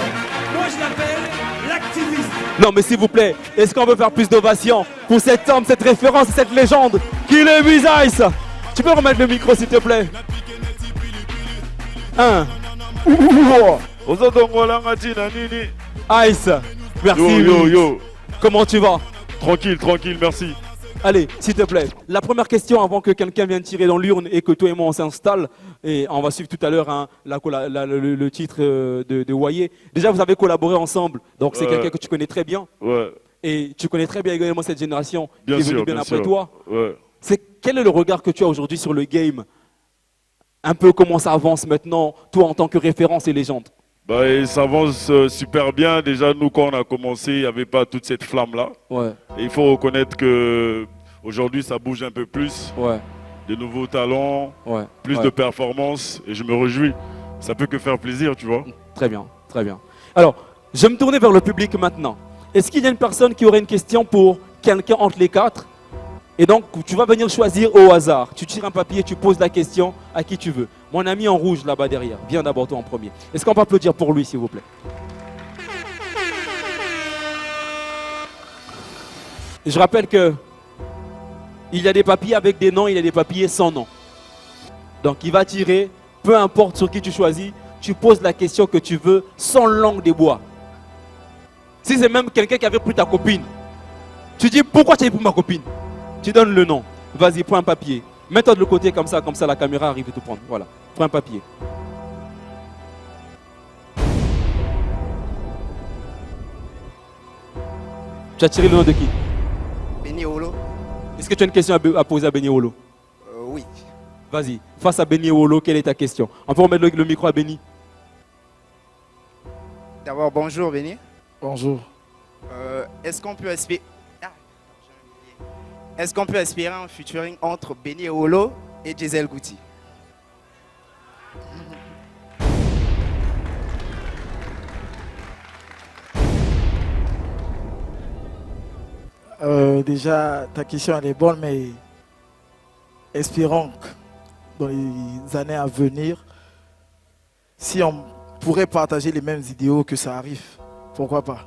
Moi je l'appelle l'activiste. Non mais s'il vous plaît, est-ce qu'on veut faire plus d'ovations pour cet homme, cette référence, cette légende qu'il est Bizaïs? Tu peux remettre le micro s'il te plaît? Un. Ice. Merci. Yo. Comment tu vas? Tranquille, merci. Allez, s'il te plaît, la première question avant que quelqu'un vienne tirer dans l'urne et que toi et moi on s'installe, et on va suivre tout à l'heure hein, le titre de Wayé. Déjà, vous avez collaboré ensemble, donc c'est quelqu'un que tu connais très bien. Ouais. Et tu connais très bien également cette génération Bien qui est sûr, venue bien après sûr. toi. Ouais. Quel est le regard que tu as aujourd'hui sur le game? Un peu comment ça avance maintenant, toi en tant que référence et légende? Bah, et ça avance super bien. Déjà, nous, quand on a commencé, il n'y avait pas toute cette flamme-là. Ouais. Et il faut reconnaître que aujourd'hui, ça bouge un peu plus. Ouais. De nouveaux talents, Ouais. plus de performances. Et je me réjouis. Ça peut que faire plaisir, tu vois. Très bien, très bien. Alors, je vais me tourner vers le public maintenant. Est-ce qu'il y a une personne qui aurait une question pour quelqu'un entre les quatre? Et donc, tu vas venir choisir au hasard. Tu tires un papier, tu poses la question à qui tu veux. Mon ami en rouge là-bas derrière, viens d'abord toi en premier. Est-ce qu'on peut applaudir pour lui, s'il vous plaît? Je rappelle que il y a des papiers avec des noms, il y a des papiers sans nom. Donc, il va tirer, peu importe sur qui tu choisis, tu poses la question que tu veux sans langue de bois. Si c'est même quelqu'un qui avait pris ta copine, tu dis pourquoi tu as pris ma copine? Tu donnes le nom. Vas-y, prends un papier. Mets-toi de l'autre côté comme ça la caméra arrive à te prendre. Voilà, prends un papier. Tu as tiré le nom de qui? Benny Olo. Est-ce que tu as une question à poser à Benny Olo? Oui. Vas-y, face à Benny Olo, quelle est ta question? On peut remettre le micro à Benny. D'abord, bonjour Benny. Bonjour. Est-ce qu'on peut espérer... Est-ce qu'on peut espérer un featuring entre Benny Olo et Gisèle Gouti? Déjà, ta question elle est bonne, mais espérons que dans les années à venir, si on pourrait partager les mêmes idéaux, que ça arrive, pourquoi pas?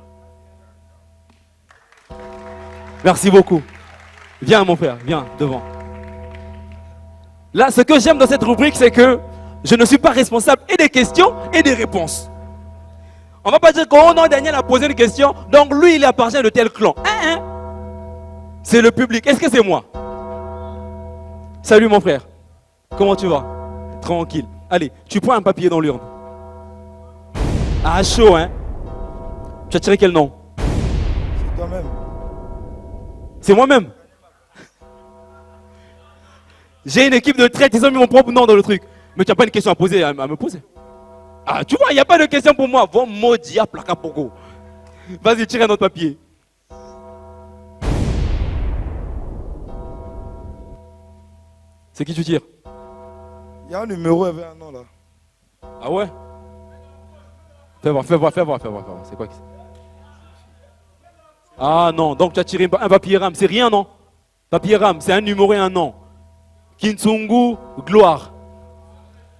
Merci beaucoup. Viens mon frère, viens devant. Là, ce que j'aime dans cette rubrique, c'est que je ne suis pas responsable et des questions et des réponses. On ne va pas dire qu'au nom Daniel a posé une question, donc lui il appartient de tel clan. C'est le public. Est-ce que c'est moi? Salut mon frère. Comment tu vas? Tranquille. Allez, tu prends un papier dans l'urne. Ah chaud hein? Tu as tiré quel nom? C'est toi-même. C'est moi-même. J'ai une équipe de traite, ils ont mis mon propre nom dans le truc. Mais tu n'as pas une question à poser, à me poser. Ah, tu vois, il n'y a pas de question pour moi. Bon, maudit, placa poco. Vas-y, tire un autre papier. C'est qui tu tires? Il y a un numéro avec un nom là. Ah ouais? Fais voir. C'est quoi? Ah non, donc tu as tiré un papier rame. C'est rien, non? Papier rame, c'est un numéro et un nom. Kinsungu, gloire.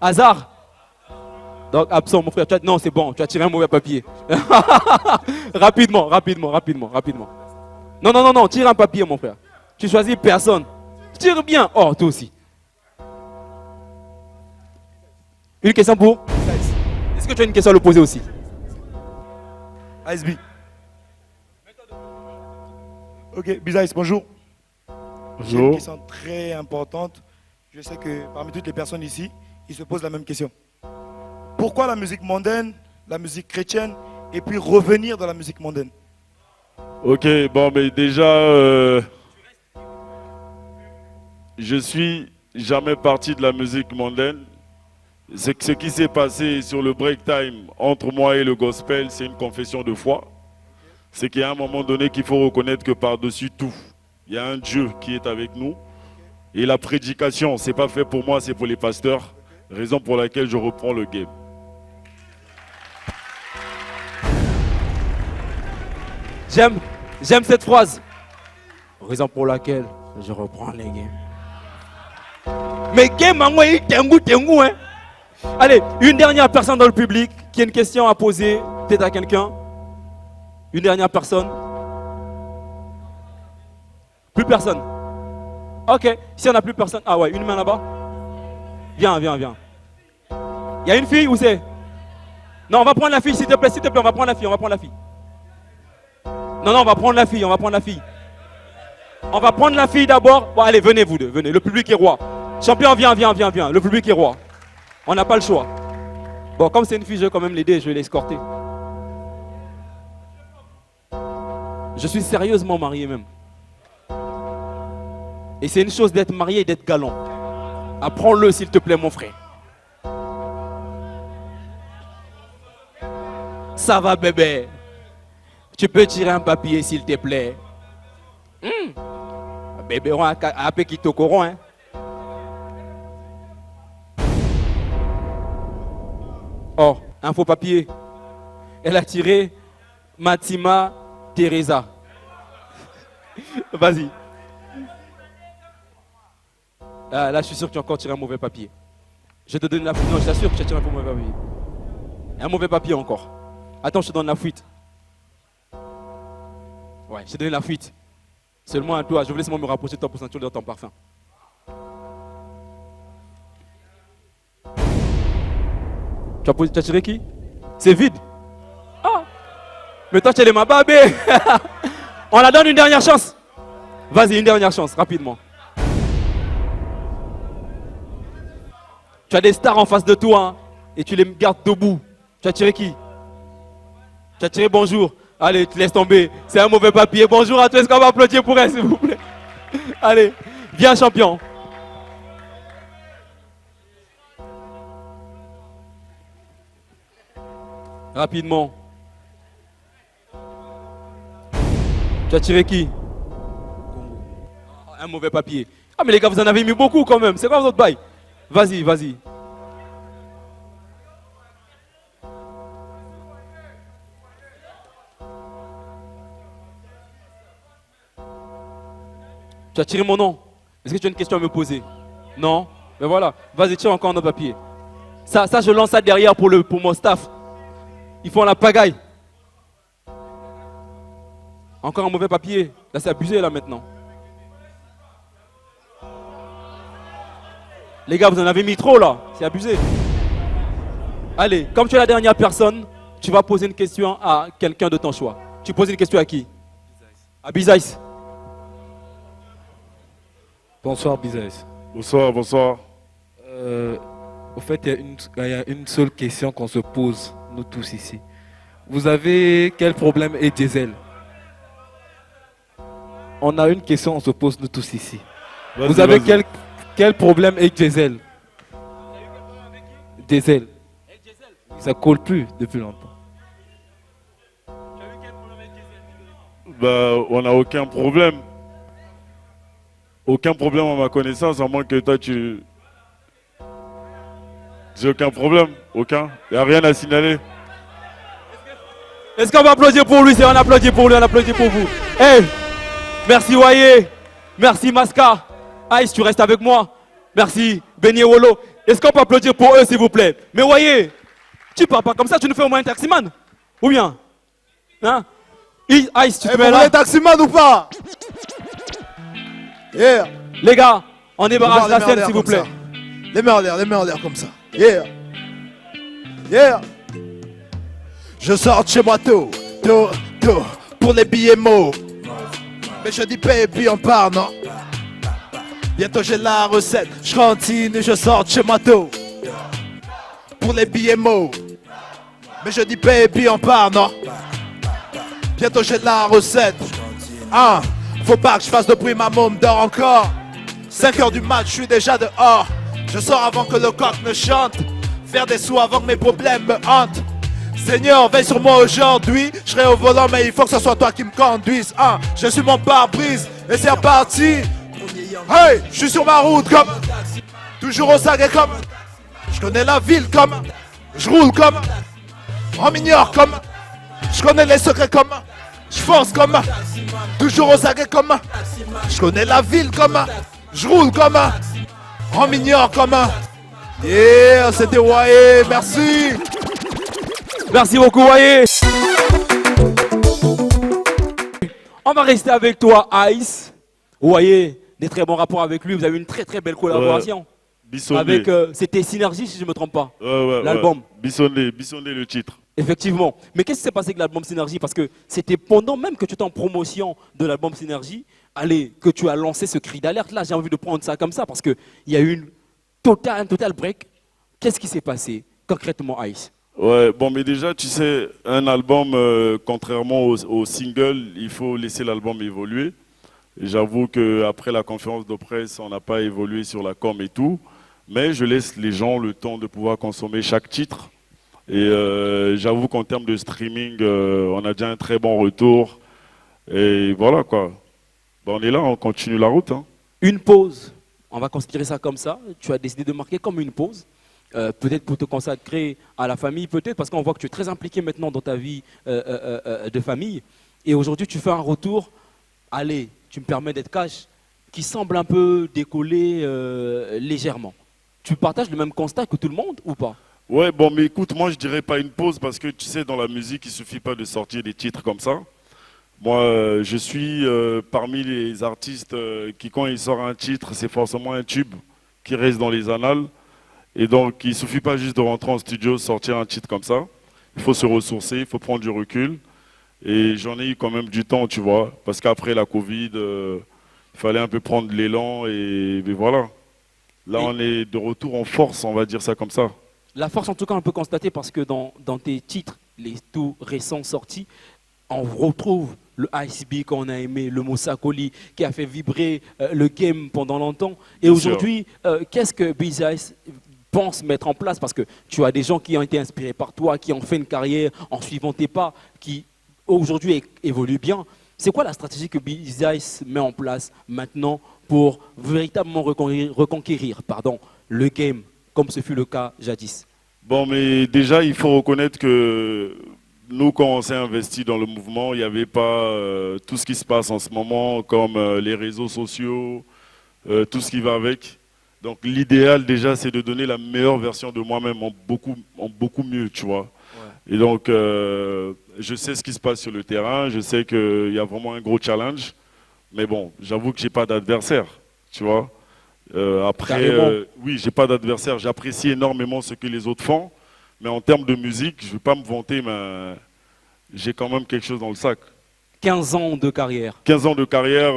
Hasard. Donc absent, mon frère. Non, c'est bon, tu as tiré un mauvais papier. Rapidement. Non, tire un papier, mon frère. Tu choisis personne. Tire bien. Oh, toi aussi. Une question pour? Est-ce que tu as une question à le poser aussi? ISB. Ok, Bizaïs, bonjour. J'ai une question très importante. Je sais que parmi toutes les personnes ici, ils se posent la même question. Pourquoi la musique mondaine, la musique chrétienne, et puis revenir dans la musique mondaine? Ok, bon, mais déjà, je suis jamais parti de la musique mondaine. Ce qui s'est passé sur le break time entre moi et le gospel, c'est une confession de foi. C'est qu'il y a un moment donné qu'il faut reconnaître que par-dessus tout, il y a un Dieu qui est avec nous. Et la prédication, ce n'est pas fait pour moi, c'est pour les pasteurs. Raison pour laquelle je reprends le game. J'aime cette phrase. Raison pour laquelle je reprends les games. Mais game, il tengu, hein. Allez, une dernière personne dans le public qui a une question à poser, peut-être à quelqu'un. Une dernière personne. Plus personne. Ok, si on n'a plus personne. Ah ouais, une main là-bas. Viens. Il y a une fille, où c'est? Non, on va prendre la fille, s'il te plaît, on va prendre la fille, Non, on va prendre la fille, On va prendre la fille d'abord. Bon, allez, venez vous deux, venez, le public est roi. Champion, viens, le public est roi. On n'a pas le choix. Bon, comme c'est une fille, je vais quand même l'aider, je vais l'escorter. Je suis sérieusement marié même. Et c'est une chose d'être marié et d'être galant. Apprends-le s'il te plaît mon frère. Ça va bébé. Tu peux tirer un papier s'il te plaît. Bébé, on a un peu qui te courant, hein. Oh, un faux papier. Elle a tiré Matima Teresa. Vas-y. Ah, là, je suis sûr que tu as encore tiré un mauvais papier. Je te donne la fuite. Non, je t'assure que tu as tiré un mauvais papier. Un mauvais papier encore. Attends, je te donne la fuite. Ouais, je te donne la fuite. Seulement à toi, je vais laisser me rapprocher de toi pour sentir ton parfum. Tu as tiré qui? C'est vide. Ah. Mais toi, tu es ma babé. On la donne une dernière chance. Vas-y, une dernière chance, rapidement. Tu as des stars en face de toi, hein, et tu les gardes debout. Tu as tiré qui? Tu as tiré bonjour. Allez, tu laisses tomber. C'est un mauvais papier. Bonjour à tous. Est-ce qu'on va applaudir pour elle, s'il vous plaît? Allez, viens champion. Rapidement. Tu as tiré qui? Un mauvais papier. Ah mais les gars, vous en avez mis beaucoup quand même. C'est quoi votre bail? Vas-y. Tu as tiré mon nom. Est-ce que tu as une question à me poser? Non? Mais voilà. Vas-y, tire encore un autre papier. Ça, je lance ça derrière pour mon staff. Ils font la pagaille. Encore un mauvais papier. Là, c'est abusé, là, maintenant. Les gars, vous en avez mis trop, là. C'est abusé. Allez, comme tu es la dernière personne, tu vas poser une question à quelqu'un de ton choix. Tu poses une question à qui? À Bizaïs. Bonsoir, Bizaïs. Bonsoir. Au fait, il y a une seule question qu'on se pose, nous tous ici. Vous avez quel problème avec Diesel? On a une question, on se pose, nous tous ici. Vous avez quel problème avec Diesel? Diesel. Ça colle plus depuis longtemps. Bah, on n'a aucun problème. Aucun problème à ma connaissance, à moins que toi tu... J'ai aucun problème, aucun. Il n'y a rien à signaler. Est-ce qu'on va applaudir pour lui? C'est on applaudit pour lui, on applaudit pour vous. Hey, merci Waye, merci Maska. Ice, tu restes avec moi. Merci Benny Wolo. Est-ce qu'on peut applaudir pour eux, s'il vous plaît? Mais Waye, tu parles pas comme ça, tu nous fais au moins un taximan. Ou bien? Hein? Ice, tu te mets là. Vous taximan ou pas? Yeah. Les gars, on débarrasse la scène, s'il vous plaît. Les mains en l'air comme ça. Yeah. Je sors de chez moi tôt, pour les billets mots. Mais je dis paye et puis on part, non? Bientôt j'ai la recette, je continue, je sors de chez moi tôt, pour les billets mots. Mais je dis paye et puis on part, non? Bientôt j'ai la recette. Faut pas que je fasse de bruit, ma môme dort encore. 5h du mat, je suis déjà dehors. Je sors avant que le coq ne chante. Faire des sous avant que mes problèmes me hantent. Seigneur, veille sur moi aujourd'hui. Je serai au volant, mais il faut que ce soit toi qui me conduise. Je suis mon pare-brise et c'est reparti. Hey, je suis sur ma route comme toujours au saguet comme. Je connais la ville comme. Je roule comme. On m'ignore comme. Je connais les secrets comme. Je fonce comme toujours aux aguets comme je connais la ville comme je roule comme on m'ignore comme yeah, c'était Wayé, merci. Merci beaucoup Wayé. On va rester avec toi Ice. Wayé, des très bons rapports avec lui, vous avez une très très belle collaboration. Avec c'était Synergie si je ne me trompe pas. L'album. Bissonné le titre. Effectivement. Mais qu'est-ce qui s'est passé avec l'album Synergie? Parce que c'était pendant même que tu étais en promotion de l'album Synergie, allez, que tu as lancé ce cri d'alerte. Là, j'ai envie de prendre ça comme ça parce qu'il y a eu un total break. Qu'est-ce qui s'est passé concrètement, Ice? Ouais, bon, mais déjà, tu sais, un album, contrairement au single, il faut laisser l'album évoluer. J'avoue qu'après la conférence de presse, on n'a pas évolué sur la com et tout. Mais je laisse les gens le temps de pouvoir consommer chaque titre. Et j'avoue qu'en termes de streaming, on a déjà un très bon retour. Et voilà quoi. On est là, on continue la route. Hein. Une pause. On va considérer ça comme ça. Tu as décidé de marquer comme une pause. Peut-être pour te consacrer à la famille, peut-être parce qu'on voit que tu es très impliqué maintenant dans ta vie de famille. Et aujourd'hui, tu fais un retour. Allez, tu me permets d'être cash, qui semble un peu décoller légèrement. Tu partages le même constat que tout le monde ou pas? Ouais, bon, mais écoute, moi je dirais pas une pause parce que tu sais, dans la musique, il suffit pas de sortir des titres comme ça. Moi, je suis parmi les artistes qui, quand ils sortent un titre, c'est forcément un tube qui reste dans les annales. Et donc, il suffit pas juste de rentrer en studio, sortir un titre comme ça. Il faut se ressourcer, il faut prendre du recul. Et j'en ai eu quand même du temps, tu vois, parce qu'après la Covid, il fallait un peu prendre l'élan et voilà. Là, on est de retour en force, on va dire ça comme ça. La force, en tout cas, on peut constater parce que dans tes titres, les tout récents sortis, on retrouve le ICB qu'on a aimé, le Moussakoli qui a fait vibrer le game pendant longtemps. Et aujourd'hui, qu'est-ce que Biz-Ice pense mettre en place? Parce que tu as des gens qui ont été inspirés par toi, qui ont fait une carrière en suivant tes pas, qui aujourd'hui évoluent bien. C'est quoi la stratégie que Biz-Ice met en place maintenant pour véritablement reconquérir le game, comme ce fut le cas jadis? Bon, mais déjà, il faut reconnaître que nous, quand on s'est investi dans le mouvement, il n'y avait pas tout ce qui se passe en ce moment, comme les réseaux sociaux, tout ce qui va avec. Donc l'idéal, déjà, c'est de donner la meilleure version de moi-même en beaucoup mieux, tu vois. Ouais. Et donc, je sais ce qui se passe sur le terrain, je sais qu'il y a vraiment un gros challenge. Mais bon, j'avoue que je n'ai pas d'adversaire, tu vois. Oui, j'ai pas d'adversaire. J'apprécie énormément ce que les autres font. Mais en termes de musique, je ne vais pas me vanter, mais j'ai quand même quelque chose dans le sac. 15 ans de carrière. 15 ans de carrière,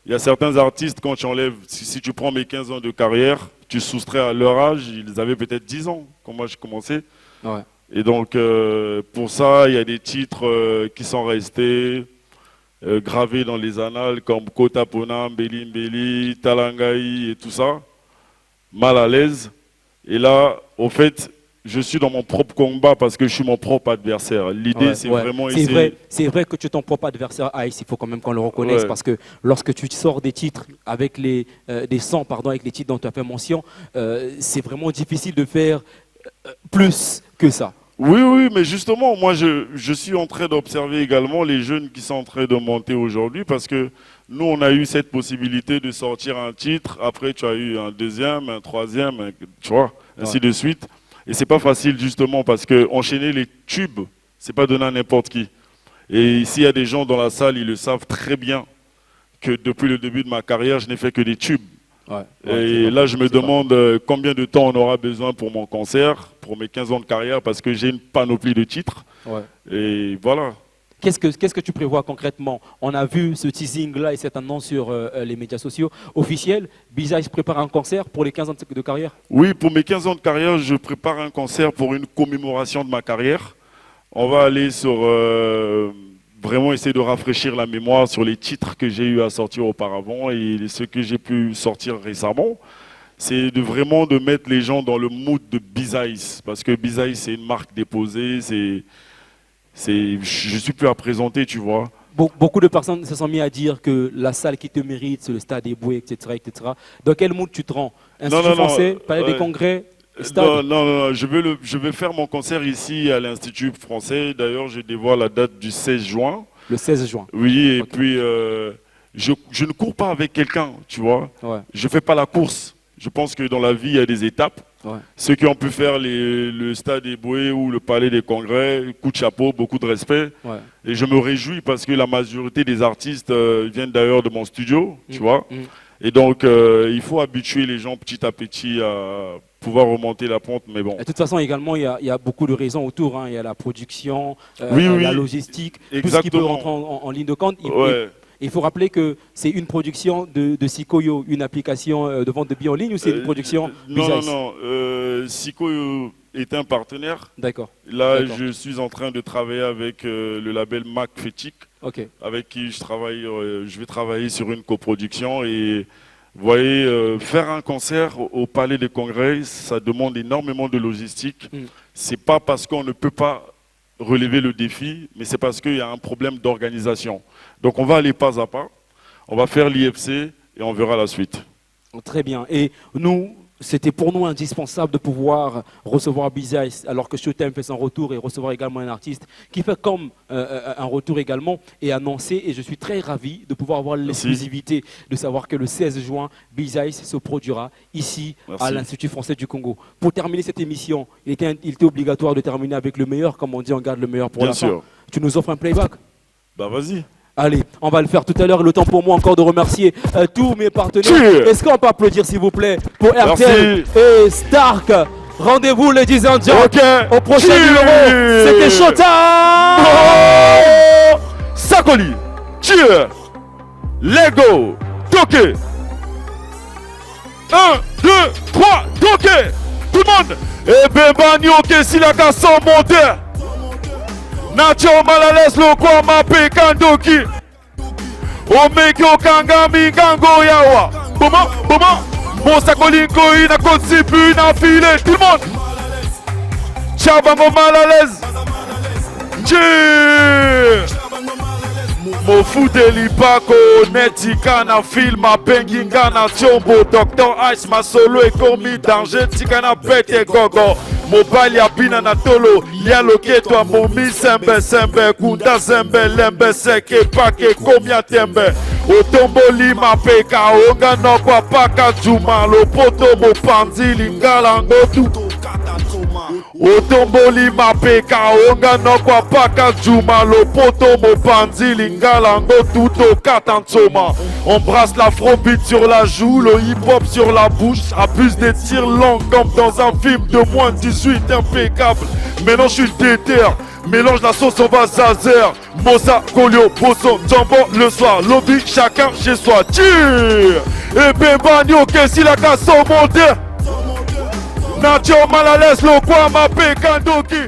il y a certains artistes, quand tu enlèves, si tu prends mes 15 ans de carrière, tu soustrais à leur âge, ils avaient peut-être 10 ans quand moi j'ai commencé. Ouais. Et donc, pour ça, il y a des titres qui sont restés. Gravés dans les annales comme Kota Pona, Mbeli Mbeli, Talangaï et tout ça, mal à l'aise. Et là, au fait, je suis dans mon propre combat parce que je suis mon propre adversaire. L'idée, c'est vraiment essayer... C'est vrai que tu es ton propre adversaire, Ice, il faut quand même qu'on le reconnaisse parce que lorsque tu sors des titres avec des sons, avec les titres dont tu as fait mention, c'est vraiment difficile de faire plus que ça. Oui, mais justement, moi, je suis en train d'observer également les jeunes qui sont en train de monter aujourd'hui parce que nous, on a eu cette possibilité de sortir un titre. Après, tu as eu un deuxième, un troisième, tu vois, ainsi de suite. Et c'est pas facile, justement, parce que enchaîner les tubes, c'est pas donné à n'importe qui. Et s'il y a des gens dans la salle, ils le savent très bien que depuis le début de ma carrière, je n'ai fait que des tubes. Et là, je me demande combien de temps on aura besoin pour mon concert, pour mes 15 ans de carrière, parce que j'ai une panoplie de titres. Et voilà. Qu'est-ce que tu prévois concrètement? On a vu ce teasing-là et cette annonce sur les médias sociaux officiels. Biz-Ice prépare un concert pour les 15 ans de carrière? Oui, pour mes 15 ans de carrière, je prépare un concert pour une commémoration de ma carrière. On va aller sur... vraiment essayer de rafraîchir la mémoire sur les titres que j'ai eu à sortir auparavant et ce que j'ai pu sortir récemment. C'est vraiment de mettre les gens dans le mood de Biz-Ice, parce que Biz-Ice, c'est une marque déposée, je suis plus à présenter, tu vois. Beaucoup de personnes se sont mis à dire que la salle qui te mérite, c'est le Stade Eboué, etc., etc. Dans quel mood tu te rends? Institut français, Palais des Congrès, Stade? Non, je vais faire mon concert ici à l'Institut français. D'ailleurs, je dévoile la date du 16 juin. Le 16 juin. Oui, et puis je ne cours pas avec quelqu'un, tu vois. Ouais. Je ne fais pas la course. Je pense que dans la vie, il y a des étapes. Ouais. Ceux qui ont pu faire le stade Eboué ou le palais des congrès, coup de chapeau, beaucoup de respect. Ouais. Et je me réjouis parce que la majorité des artistes viennent d'ailleurs de mon studio, tu vois. Et donc, il faut habituer les gens petit à petit à pouvoir remonter la pente, mais bon. Et de toute façon, également, il y a beaucoup de raisons autour. Hein. Il y a la production, la logistique, tout ce qui peut rentrer en ligne de compte. Il faut rappeler que c'est une production de Sikoyo, une application de vente de billets en ligne, ou c'est une production Non. Sikoyo est un partenaire. D'accord. Là, je suis en train de travailler avec le label Mac Fétique, avec qui je vais travailler sur une coproduction. Et vous voyez, faire un concert au Palais des Congrès, ça demande énormément de logistique. C'est pas parce qu'on ne peut pas relever le défi, mais c'est parce qu'il y a un problème d'organisation. Donc on va aller pas à pas, on va faire l'IFC et on verra la suite. Très bien. Et nous, c'était pour nous indispensable de pouvoir recevoir Bizice alors que Showtime fait son retour et recevoir également un artiste qui fait comme un retour également et annoncer. Et je suis très ravi de pouvoir avoir l'exclusivité de savoir que le 16 juin, Bizice se produira ici à l'Institut français du Congo. Pour terminer cette émission, il était obligatoire de terminer avec le meilleur, comme on dit, on garde le meilleur pour la fin. Tu nous offres un playback? Bah vas-y. Allez, on va le faire tout à l'heure. Le temps pour moi encore de remercier tous mes partenaires. Est-ce qu'on peut applaudir s'il vous plaît pour RTL et Stark? Rendez-vous ladies and gentlemen au prochain numéro. C'était Showtime. Sakoli, Cheer, Lego, Toke. 1, 2, 3, Toke. Tout le monde. Et Bembanyo Kessilaka sans monter. Nacho Malales Lokwa Mape Kandoki Omekyo Kangami Gango Yawa Bouma Mosakolinko Ina Kotsipu Ina File tout le monde Chabango Malales Mofude Lipako Netika na film Benginga na Chombo Dr. Ice Masolo Ekomi Danger Tika na Bete Gogo Mobile ya bina na tolo Lia loketwa momi sembe sembe Kunda zembe lembe seke pake komia tembe Otombo lima peka Onga nokwa paka juma Lopoto mopanzi lingala ngotu Otombo lima peka Onga nokwa paka juma Lopoto mopanzi lingala ngotu to katansoma On brasse l'afrobeat sur la joue Le hip-hop sur la bouche Abuse des tirs longs comme dans un film de moins de 18 impeccable. Maintenant je suis déter. Mélange la sauce, on va zazer. Mosa, Kolio, Boson, Jambon le soir. Lobby, chacun chez soi. Tire. Et Bembanyo, Kessi la casse au monte. Nacho Malales, le quoi ma Kandoki.